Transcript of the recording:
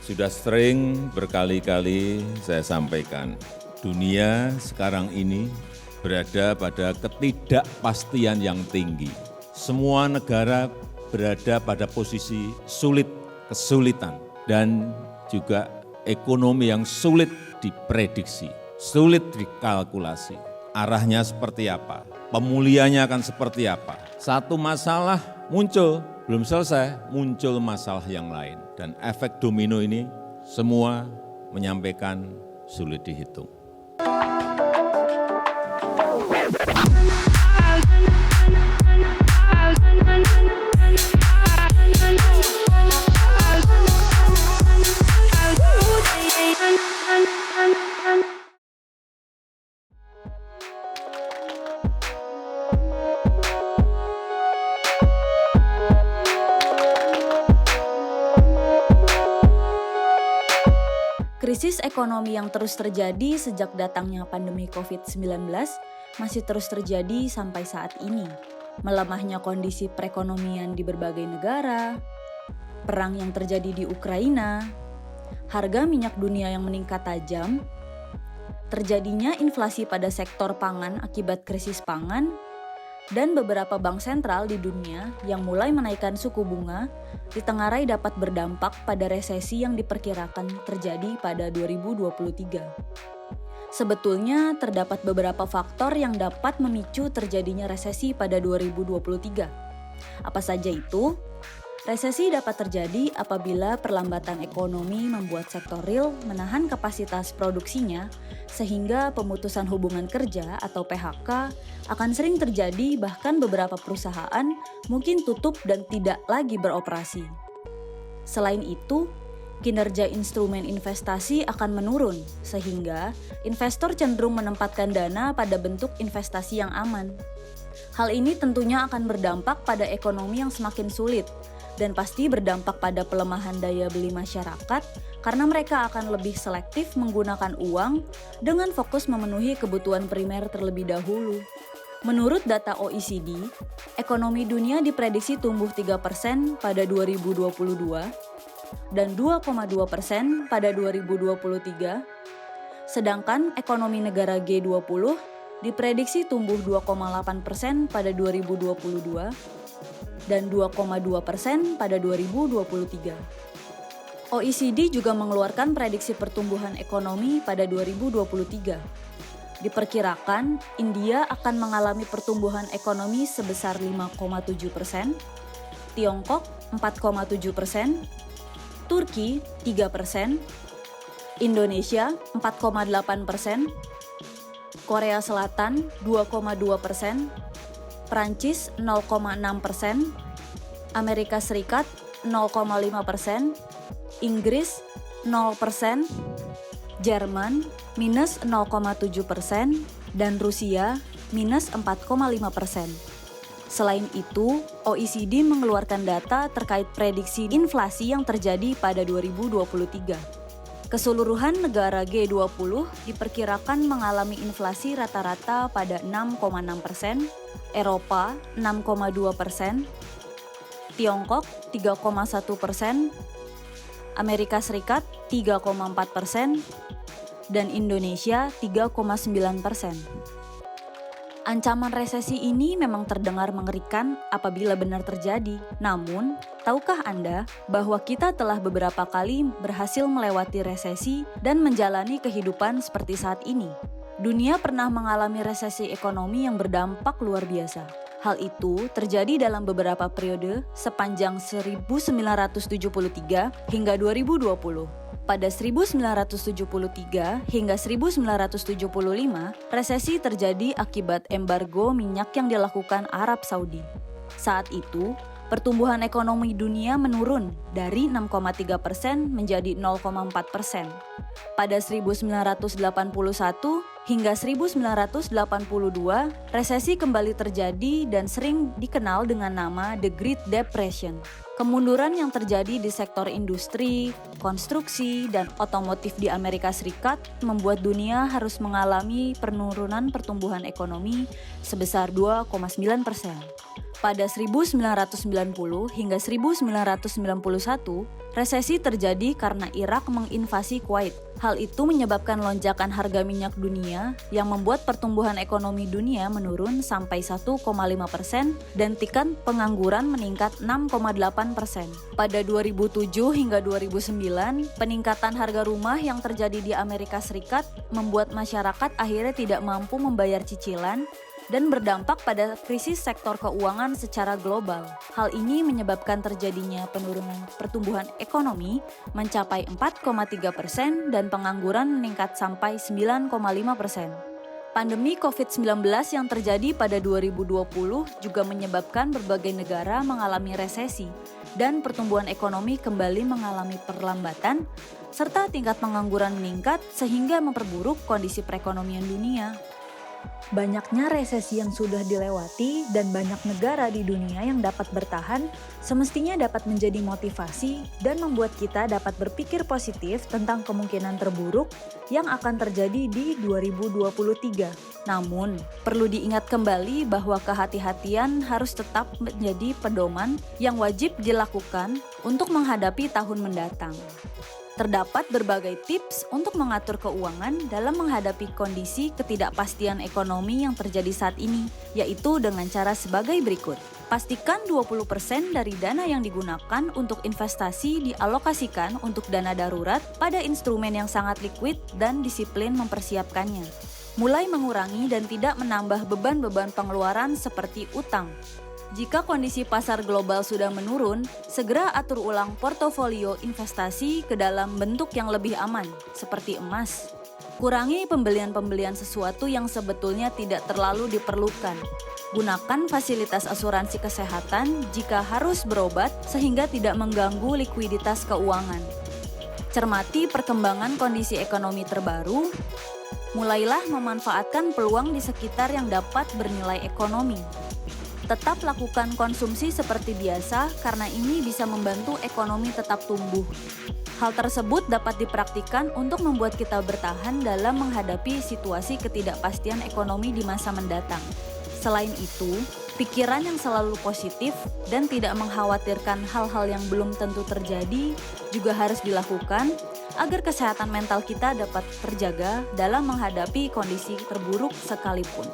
Sudah sering berkali-kali saya sampaikan, dunia sekarang ini berada pada ketidakpastian yang tinggi. Semua negara berada pada posisi sulit, kesulitan, dan juga ekonomi yang sulit diprediksi, sulit dikalkulasi. Arahnya seperti apa, pemulihannya akan seperti apa. Satu masalah muncul, belum selesai, muncul masalah yang lain. Dan efek domino ini semua menyampaikan sulit dihitung. Krisis ekonomi yang terus terjadi sejak datangnya pandemi COVID-19 masih terus terjadi sampai saat ini. Melemahnya kondisi perekonomian di berbagai negara, perang yang terjadi di Ukraina, harga minyak dunia yang meningkat tajam, terjadinya inflasi pada sektor pangan akibat krisis pangan, dan beberapa bank sentral di dunia yang mulai menaikkan suku bunga ditengarai dapat berdampak pada resesi yang diperkirakan terjadi pada 2023. Sebetulnya terdapat beberapa faktor yang dapat memicu terjadinya resesi pada 2023. Apa saja itu? Resesi dapat terjadi apabila perlambatan ekonomi membuat sektor real menahan kapasitas produksinya sehingga pemutusan hubungan kerja atau PHK akan sering terjadi, bahkan beberapa perusahaan mungkin tutup dan tidak lagi beroperasi. Selain itu, kinerja instrumen investasi akan menurun sehingga investor cenderung menempatkan dana pada bentuk investasi yang aman. Hal ini tentunya akan berdampak pada ekonomi yang semakin sulit dan pasti berdampak pada pelemahan daya beli masyarakat karena mereka akan lebih selektif menggunakan uang dengan fokus memenuhi kebutuhan primer terlebih dahulu. Menurut data OECD, ekonomi dunia diprediksi tumbuh 3% pada 2022 dan 2,2% pada 2023, sedangkan ekonomi negara G20 diprediksi tumbuh 2,8% pada 2022 dan 2,2% pada 2023. OECD juga mengeluarkan prediksi pertumbuhan ekonomi pada 2023. Diperkirakan India akan mengalami pertumbuhan ekonomi sebesar 5,7%, Tiongkok 4,7%, Turki 3%, Indonesia 4,8%, Korea Selatan 2,2%, Prancis 0,6%, Amerika Serikat 0,5%, Inggris 0%, Jerman minus 0,7%, dan Rusia minus 4,5%. Selain itu, OECD mengeluarkan data terkait prediksi inflasi yang terjadi pada 2023. Keseluruhan negara G20 diperkirakan mengalami inflasi rata-rata pada 6,6%, Eropa 6,2%, Tiongkok 3,1%, Amerika Serikat 3,4%, dan Indonesia 3,9%. Ancaman resesi ini memang terdengar mengerikan apabila benar terjadi. Namun, tahukah Anda bahwa kita telah beberapa kali berhasil melewati resesi dan menjalani kehidupan seperti saat ini? Dunia pernah mengalami resesi ekonomi yang berdampak luar biasa. Hal itu terjadi dalam beberapa periode sepanjang 1973 hingga 2020. Pada 1973 hingga 1975, resesi terjadi akibat embargo minyak yang dilakukan Arab Saudi. Saat itu, pertumbuhan ekonomi dunia menurun dari 6,3% menjadi 0,4%. Pada 1981 hingga 1982, resesi kembali terjadi dan sering dikenal dengan nama The Great Depression. Kemunduran yang terjadi di sektor industri, konstruksi, dan otomotif di Amerika Serikat membuat dunia harus mengalami penurunan pertumbuhan ekonomi sebesar 2,9%. Pada 1990 hingga 1991, resesi terjadi karena Irak menginvasi Kuwait. Hal itu menyebabkan lonjakan harga minyak dunia yang membuat pertumbuhan ekonomi dunia menurun sampai 1,5% dan tingkat pengangguran meningkat 6,8%. Pada 2007 hingga 2009, peningkatan harga rumah yang terjadi di Amerika Serikat membuat masyarakat akhirnya tidak mampu membayar cicilan dan berdampak pada krisis sektor keuangan secara global. Hal ini menyebabkan terjadinya penurunan pertumbuhan ekonomi mencapai 4,3% dan pengangguran meningkat sampai 9,5%. Pandemi COVID-19 yang terjadi pada 2020 juga menyebabkan berbagai negara mengalami resesi dan pertumbuhan ekonomi kembali mengalami perlambatan serta tingkat pengangguran meningkat sehingga memperburuk kondisi perekonomian dunia. Banyaknya resesi yang sudah dilewati dan banyak negara di dunia yang dapat bertahan semestinya dapat menjadi motivasi dan membuat kita dapat berpikir positif tentang kemungkinan terburuk yang akan terjadi di 2023. Namun, perlu diingat kembali bahwa kehati-hatian harus tetap menjadi pedoman yang wajib dilakukan untuk menghadapi tahun mendatang. Terdapat berbagai tips untuk mengatur keuangan dalam menghadapi kondisi ketidakpastian ekonomi yang terjadi saat ini, yaitu dengan cara sebagai berikut. Pastikan 20% dari dana yang digunakan untuk investasi dialokasikan untuk dana darurat pada instrumen yang sangat liquid dan disiplin mempersiapkannya. Mulai mengurangi dan tidak menambah beban-beban pengeluaran seperti utang. Jika kondisi pasar global sudah menurun, segera atur ulang portofolio investasi ke dalam bentuk yang lebih aman, seperti emas. Kurangi pembelian-pembelian sesuatu yang sebetulnya tidak terlalu diperlukan. Gunakan fasilitas asuransi kesehatan jika harus berobat sehingga tidak mengganggu likuiditas keuangan. Cermati perkembangan kondisi ekonomi terbaru. Mulailah memanfaatkan peluang di sekitar yang dapat bernilai ekonomi. Tetap lakukan konsumsi seperti biasa karena ini bisa membantu ekonomi tetap tumbuh. Hal tersebut dapat dipraktikkan untuk membuat kita bertahan dalam menghadapi situasi ketidakpastian ekonomi di masa mendatang. Selain itu, pikiran yang selalu positif dan tidak mengkhawatirkan hal-hal yang belum tentu terjadi juga harus dilakukan agar kesehatan mental kita dapat terjaga dalam menghadapi kondisi terburuk sekalipun.